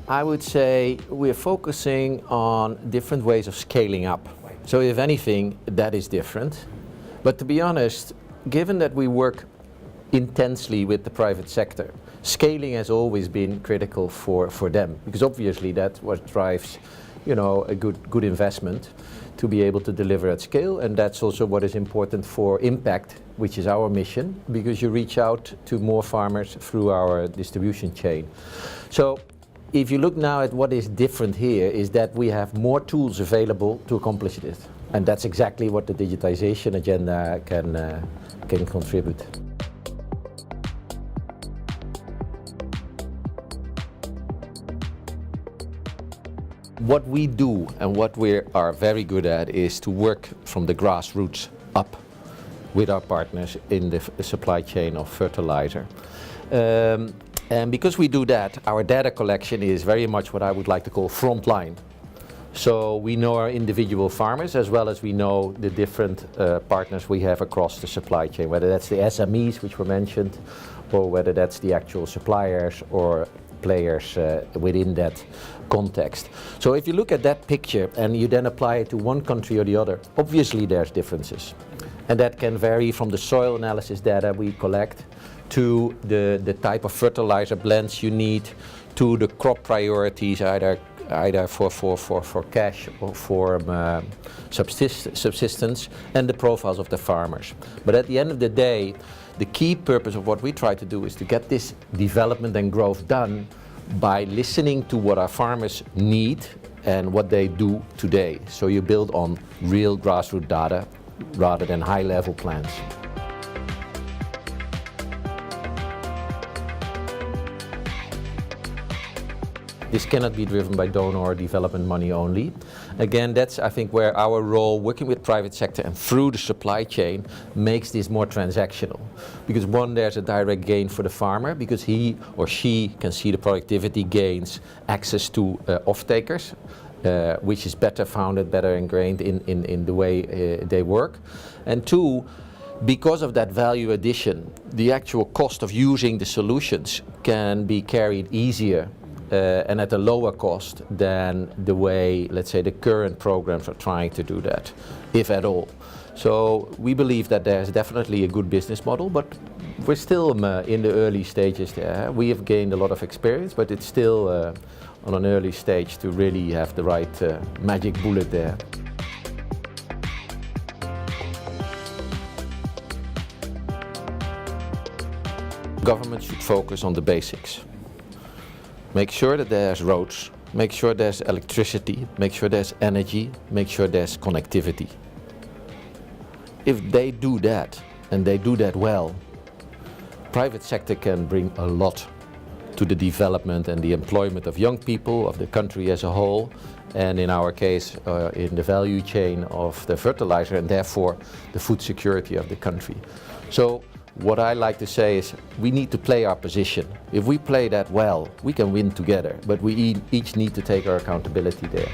I would say we're focusing on different ways of scaling up. So if anything, that is different. But to be honest, given that we work intensely with the private sector, scaling has always been critical for them, because obviously that's what drives, a good investment to be able to deliver at scale, and that's also what is important for impact, which is our mission, because you reach out to more farmers through our distribution chain. So if you look now at what is different here, is that we have more tools available to accomplish this, and that's exactly what the digitization agenda can contribute. What we do and what we are very good at is to work from the grassroots up with our partners in the supply chain of fertilizer. And because we do that, our data collection is very much what I would like to call frontline. So we know our individual farmers as well as we know the different partners we have across the supply chain, whether that's the SMEs which were mentioned, or whether that's the actual suppliers or players within that context. So if you look at that picture and you then apply it to one country or the other, obviously there's differences. And that can vary from the soil analysis data we collect to the type of fertilizer blends you need, to the crop priorities, either for cash or for subsistence, and the profiles of the farmers. But at the end of the day, the key purpose of what we try to do is to get this development and growth done by listening to what our farmers need and what they do today. So you build on real grassroots data rather than high-level plans. This cannot be driven by donor or development money only. Again, that's I think where our role, working with private sector and through the supply chain, makes this more transactional. Because one, there's a direct gain for the farmer, because he or she can see the productivity gains, access to off-takers, which is better founded, better ingrained in the way they work. And two, because of that value addition, the actual cost of using the solutions can be carried easier and at a lower cost than the way, let's say, the current programs are trying to do that, if at all. So we believe that there's definitely a good business model, but we're still in the early stages there. We have gained a lot of experience, but it's still on an early stage to really have the right magic bullet there. Government should focus on the basics. Make sure that there's roads, make sure there's electricity, make sure there's energy, make sure there's connectivity. If they do that, and they do that well, private sector can bring a lot to the development and the employment of young people, of the country as a whole, and in our case, in the value chain of the fertilizer, and therefore the food security of the country. So what I like to say is we need to play our position. If we play that well, we can win together, but we each need to take our accountability there.